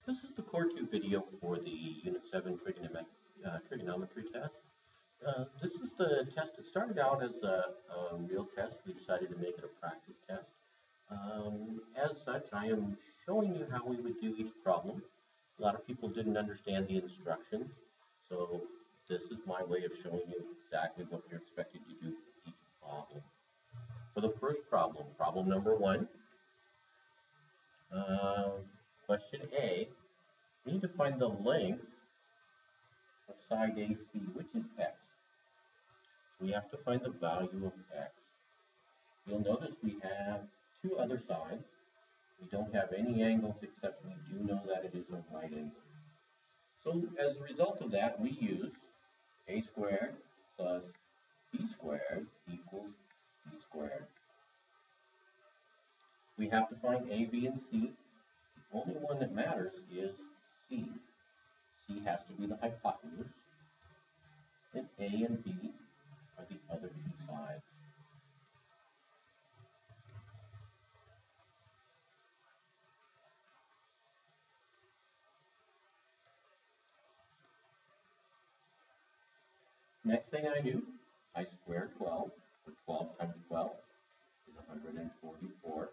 This is the Core 2 video for the Unit 7 trigonometry test. This is the test that started out as a real test. We decided to make it a practice test. As such, I am showing you how we would do each problem. A lot of people didn't understand the instructions, so this is my way of showing you exactly what you're expected to do for each problem. For the first problem, problem number 1, question A, we need to find the length of side AC, which is x. We have to find the value of x. You'll notice we have two other sides. We don't have any angles except we do know that it is a right angle. So as a result of that, we use a squared plus b squared equals c squared. We have to find a, b, and c. The only one that matters is c. C has to be the hypotenuse, and A and B are the other two sides. Next thing I do, I square 12, or 12 times 12 is 144.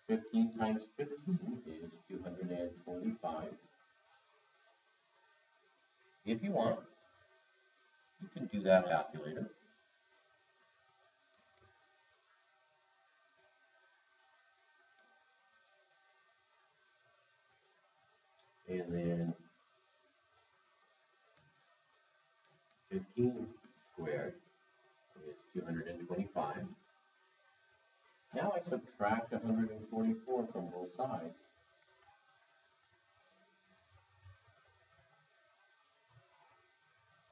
15 times 15 is 225. If you want, you can do that on a calculator. And then 15 squared is 225. Now I subtract 144 from both sides.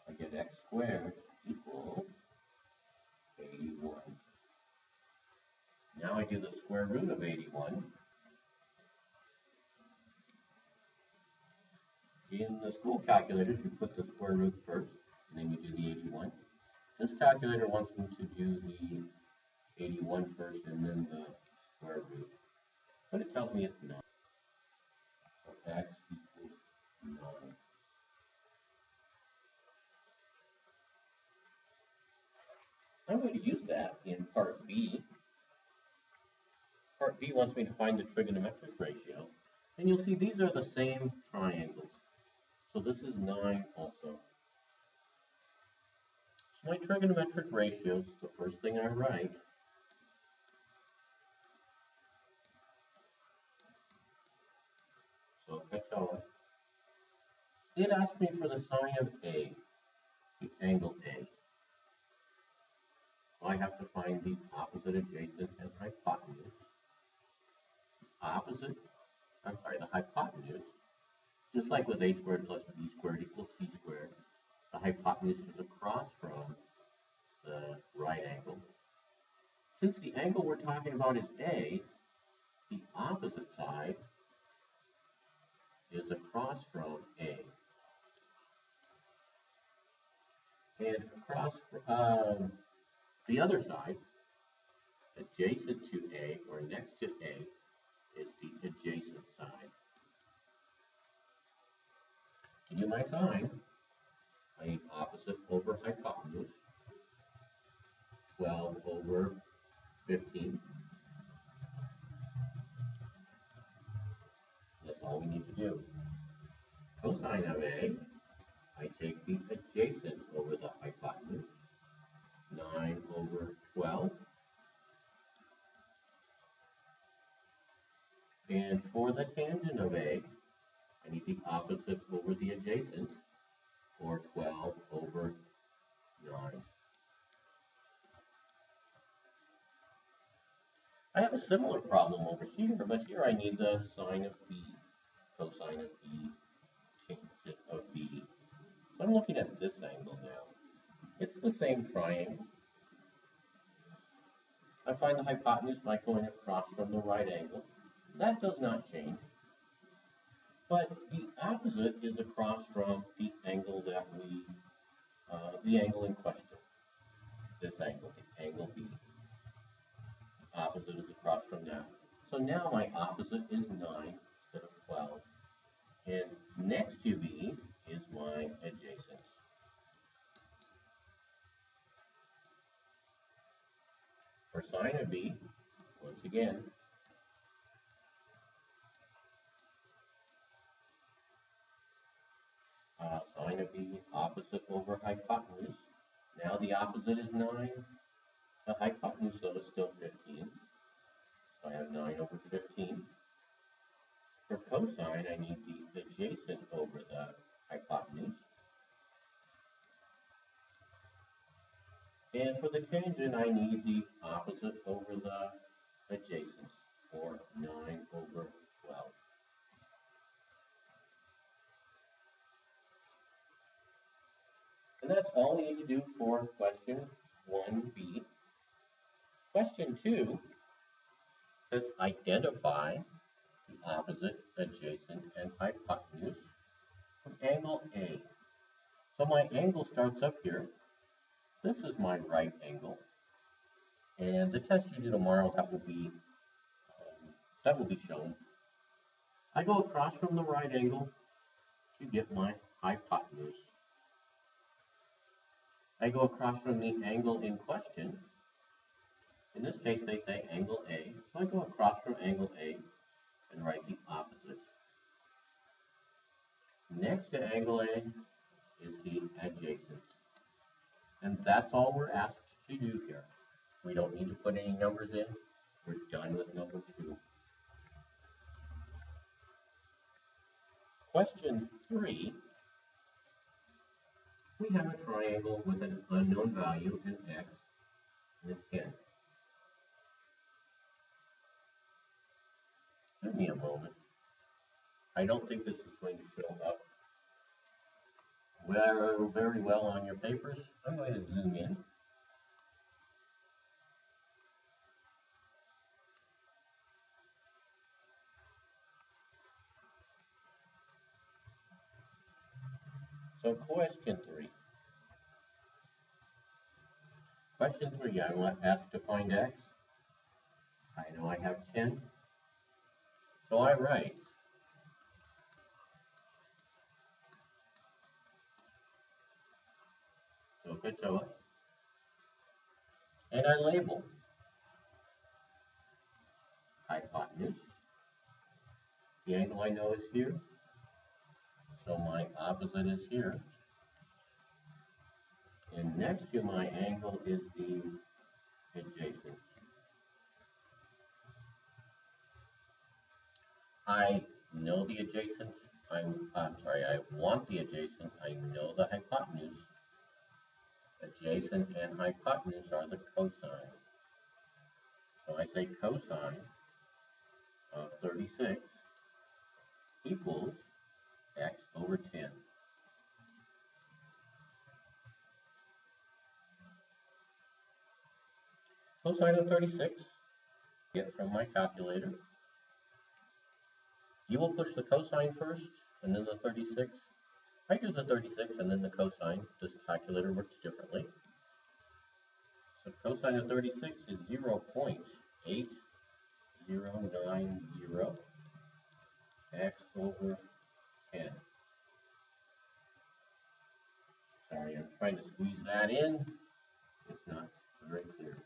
I get x squared equals 81. Now I do the square root of 81. In the school calculators, you put the square root first, and then you do the 81. This calculator wants me to do the 81 first and then the square root. But it tells me it's 9. So x equals 9. I'm going to use that in part B. Part B wants me to find the trigonometric ratio. And you'll see these are the same triangles. So this is 9 also. So my trigonometric ratios, the first thing I write SohCahToa. It asks me for the sine of A, the angle A. So I have to find the opposite, adjacent, and hypotenuse. The hypotenuse, just like with a squared plus b squared equals c squared, the hypotenuse is across from the right angle. Since the angle we're talking about is A, the opposite side is across from A. And across the other side, adjacent to A or next to A, is the adjacent side. To do my sine, I need opposite over hypotenuse, 12 over 15. That's all we need to do. Cosine of A, I take the adjacent over the hypotenuse, 9 over 12. And for the tangent of A, I need the opposite over the adjacent, or 12 over 9. I have a similar problem over here, but here I need the sine of B, cosine of B, tangent of B. So I'm looking at this angle now. It's the same triangle. I find the hypotenuse by going across from the right angle. That does not change. But the opposite is across from the angle that the angle in question. This angle, the angle B. The opposite is across from that. So now my opposite is 9 instead of 12. And next to B is my adjacent. For sine of B, once again, sine of B opposite over hypotenuse. Now the opposite is 9. The hypotenuse though is still 15. So I have 9 over 15. For cosine, I need the adjacent over the hypotenuse. And for the tangent, I need the opposite over the adjacent, or 9 over 12. And that's all we need to do for question 1b. Question 2 says identify the opposite, adjacent, and hypotenuse from angle A. So my angle starts up here. This is my right angle. And the test you do tomorrow, that will be shown. I go across from the right angle to get my hypotenuse. I go across from the angle in question. In this case, they say angle A. So I go across from angle A and write the opposite. Next to angle A is the adjacent. And that's all we're asked to do here. We don't need to put any numbers in. We're done with number 2. Question 3. We have a triangle with an unknown value in x and 10. Give me a moment. I don't think this is going to show up very well on your papers. I'm going to zoom in. So question 3. Question 3, I want asked to find x. I know I have 10. So I write SohCahToa, and I label hypotenuse. The angle I know is here, so my opposite is here. And next to my angle is the adjacent. I know the adjacent. I want the adjacent. I know the hypotenuse. Adjacent and hypotenuse are the cosine. So I say cosine of 36 equals x over 10. Cosine of 36, get from my calculator. You will push the cosine first, and then the 36. I do the 36 and then the cosine. This calculator works differently. So cosine of 36 is 0.8090 x over 10. Sorry, I'm trying to squeeze that in. It's not very clear.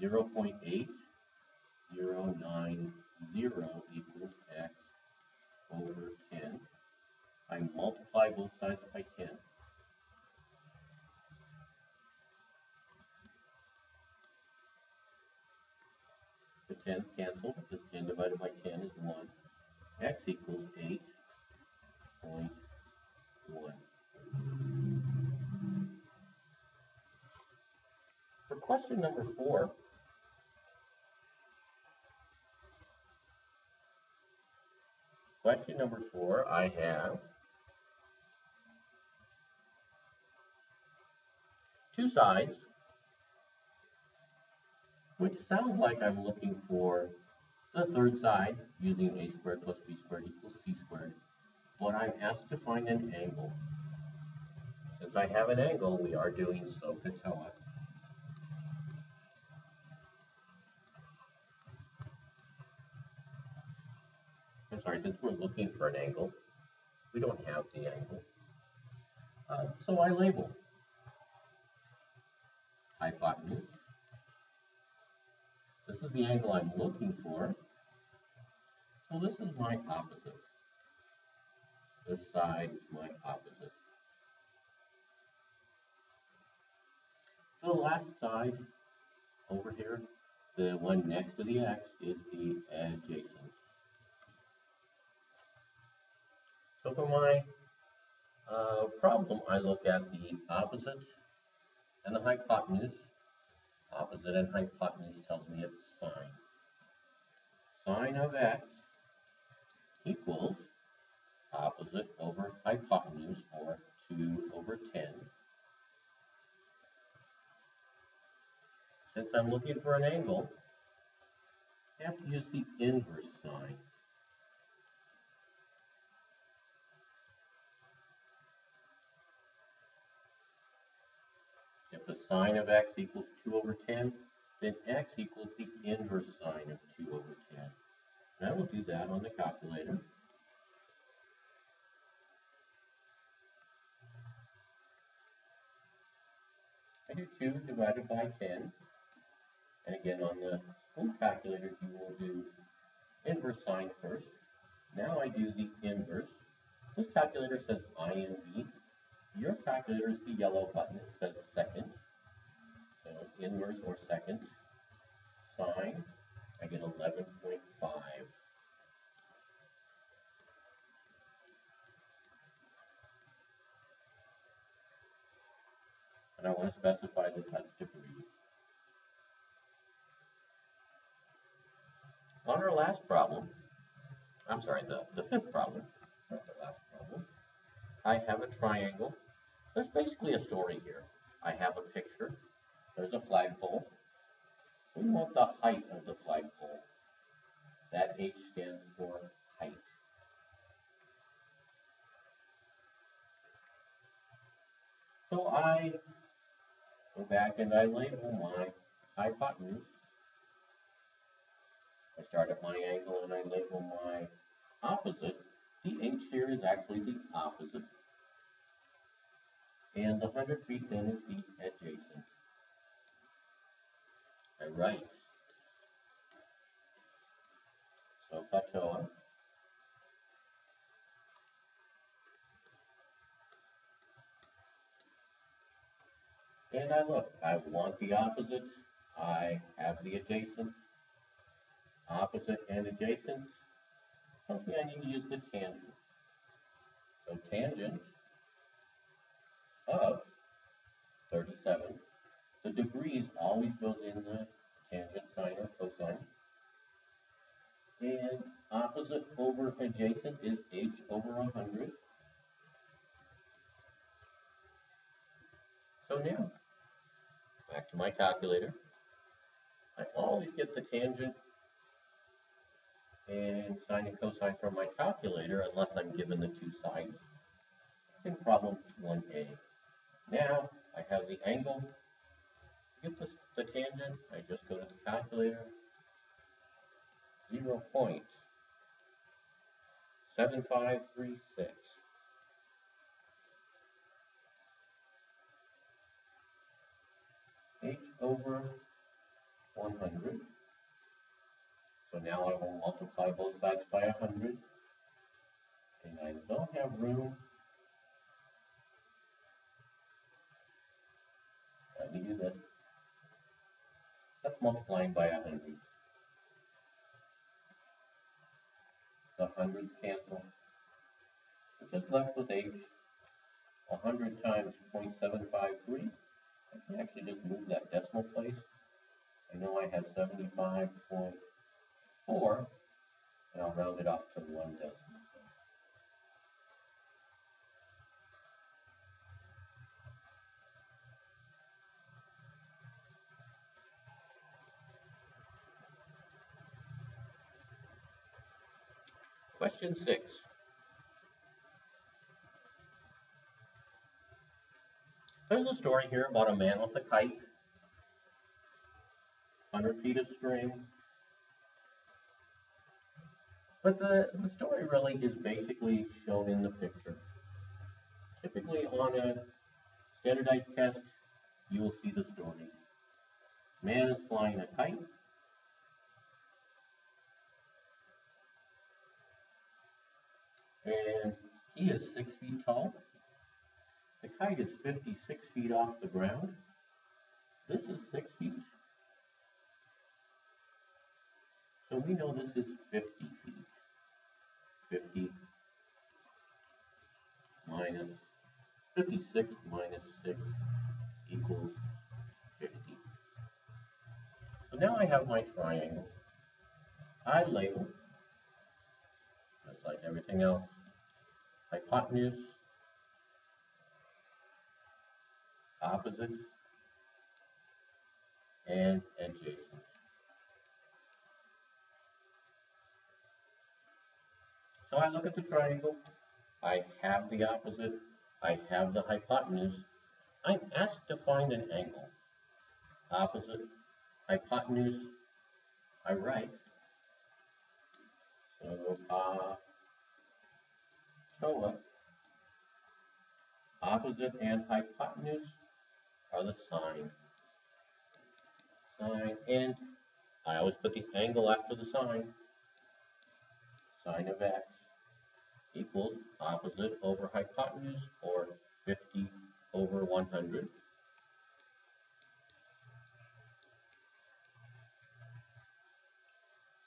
Zero 0.8090 equals x over 10. I multiply both sides by 10. The 10's cancel, because 10 divided by 10 is 1. X equals 8.1. For question number 4, I have two sides, which sounds like I'm looking for the third side using a squared plus b squared equals c squared, but I'm asked to find an angle. Since I have an angle, we are doing SohCahToa. I'm sorry, since we're looking for an angle, we don't have the angle. So I label hypotenuse. This is the angle I'm looking for. So this is my opposite. This side is my opposite. The last side over here, the one next to the x, is the adjacent. So for my problem, I look at the opposite and the hypotenuse. Opposite and hypotenuse tells me it's sine. Sine of x equals opposite over hypotenuse, or 2 over 10. Since I'm looking for an angle, I have to use the inverse sine. If the sine of x equals 2 over 10, then x equals the inverse sine of 2 over 10. And I will do that on the calculator. I do 2 divided by 10. And again, on the school calculator, you will do inverse sine first. Now I do the inverse. This calculator says INV. Your calculator is the yellow button. It says second. So inverse or second. Sine, I get 11.5. And I want to specify that that's degrees. On our last problem, I'm sorry, the fifth problem, not the last problem, I have a triangle. There's basically a story here. I have a picture. There's a flagpole. We want the height of the flagpole. That H stands for height. So I go back and I label my hypotenuse. I start at my angle and I label my opposite. The H here is actually the opposite. And the 100 feet then is the adjacent. I write SohCahToa. And I look, I want the opposite, I have the adjacent, opposite and adjacent. Something I need to use the tangent. So tangent of 37. The degrees always goes in the tangent sine or cosine. And opposite over adjacent is h over 100. So now, back to my calculator. I always get the tangent and sine and cosine from my calculator unless I'm given the two sides. In problem 1a. Now I have the angle. To get the tangent, I just go to the calculator. 0.7536. H over 100. So now I will multiply both sides by 100. And I don't have room. Let me do this. That's multiplying by 100. The hundreds cancel. We're just left with H. 100 times 0.753. I can actually just move that decimal place. I know I have 75.4, and I'll round it off to 1 decimal. Question 6. There's a story here about a man with a kite, 100 feet of string, but the story really is basically shown in the picture. Typically on a standardized test, you will see the story. Man is flying a kite, and he is 6 feet tall. The kite is 56 feet off the ground. This is 6 feet. So we know this is 50 feet. 50 minus 56 minus 6 equals 50. So now I have my triangle. I label, just like everything else, hypotenuse, opposite, and adjacent. So I look at the triangle, I have the opposite, I have the hypotenuse. I'm asked to find an angle. Opposite, hypotenuse, I write. So, SohCahToa, opposite and hypotenuse are the sign. And I always put the angle after the sign. Sine of x equals opposite over hypotenuse, or 50 over 100.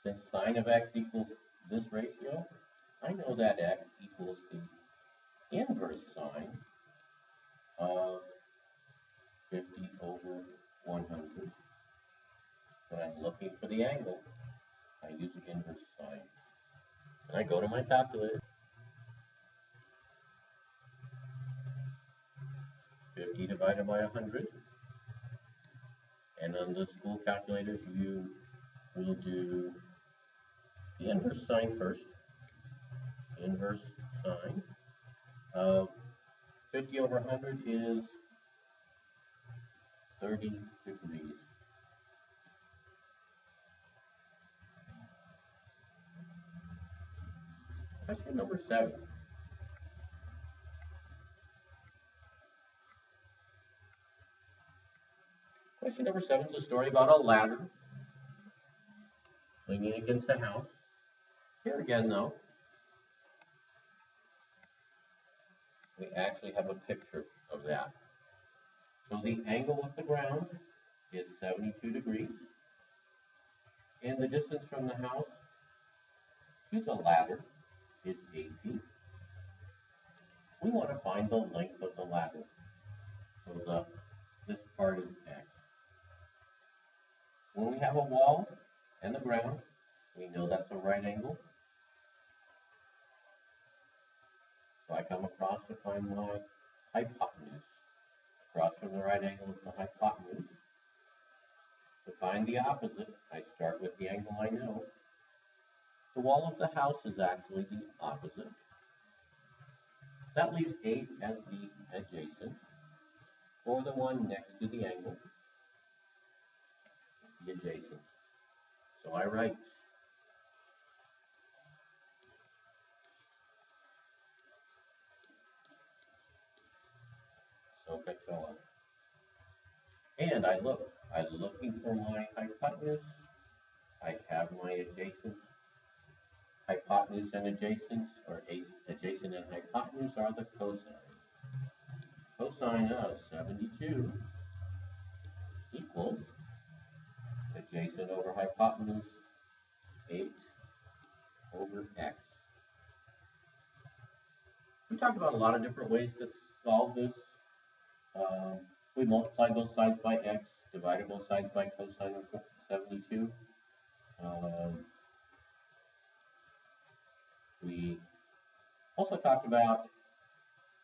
Since sine of x equals this ratio, I know that x equals the inverse sine of 50 over 100. When I'm looking for the angle, I use the inverse sine. And I go to my calculator. 50 divided by 100. And on the school calculators, you will do the inverse sine first. Inverse sine of 50 over 100 is 30 degrees. Question number 7. Question number 7 is a story about a ladder leaning against a house. Here again, though, we actually have a picture of that. So the angle with the ground is 72 degrees, and the distance from the house to the ladder is 8 feet. We want to find the length of the ladder. So this part is x. When we have a wall and the ground, we know that's a right angle. So I come across to find my hypotenuse. Across from the right angle is the hypotenuse. To find the opposite, I start with the angle I know. The wall of the house is actually the opposite. That leaves 8 as the adjacent, or the one next to the angle, the adjacent. So I write SohCahToa. And I'm looking for my hypotenuse. I have my adjacent. Hypotenuse and adjacent, or adjacent and hypotenuse, are the cosine. Cosine of 72 equals adjacent over hypotenuse, 8 over x. We talked about a lot of different ways to solve this. We multiplied both sides by x, divided both sides by cosine of 72. We also talked about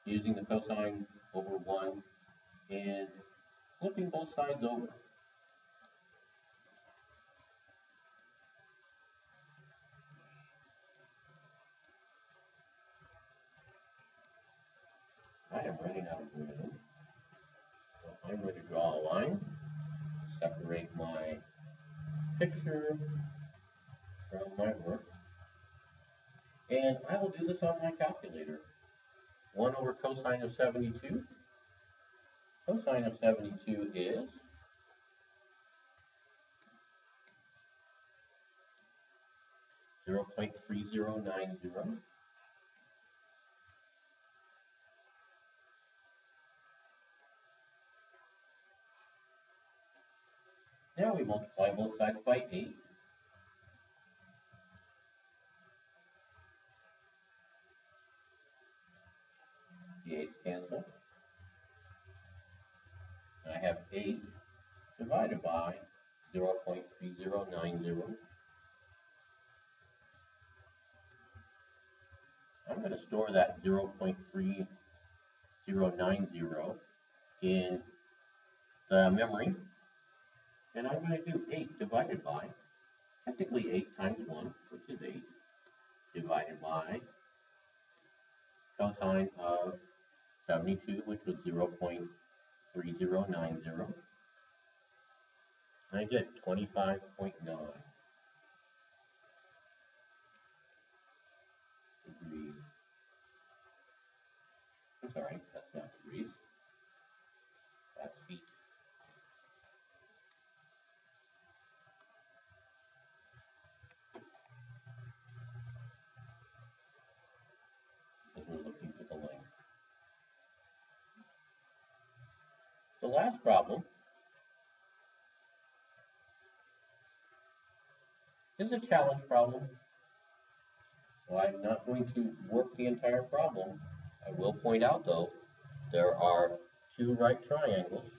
using the cosine over 1 and flipping both sides over. I am running out of room. So I'm going to draw a line, separate my picture from my work, and I will do this on my calculator. 1 over cosine of 72. Cosine of 72 is 0.3090. Now we multiply both sides by 8. The 8's cancel. I have 8 divided by 0.3090. I'm going to store that 0.3090 in the memory, and I'm going to do 8 divided by, technically 8 times 1, which is 8, divided by cosine of 72, which was 0.3090. I get 25.9 degrees. I'm sorry, that's not degrees, that's feet. Because we're looking for the length. The last problem is a challenge problem. So I'm not going to work the entire problem. I will point out, though, there are 2 right triangles.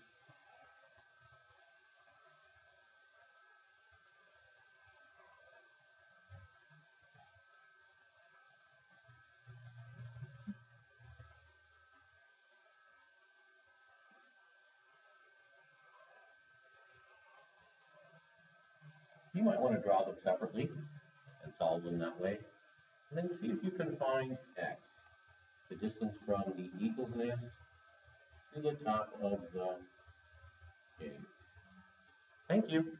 You might want to draw them separately and solve them that way. And then see if you can find x, the distance from the eagle's nest to the top of the cave. Thank you.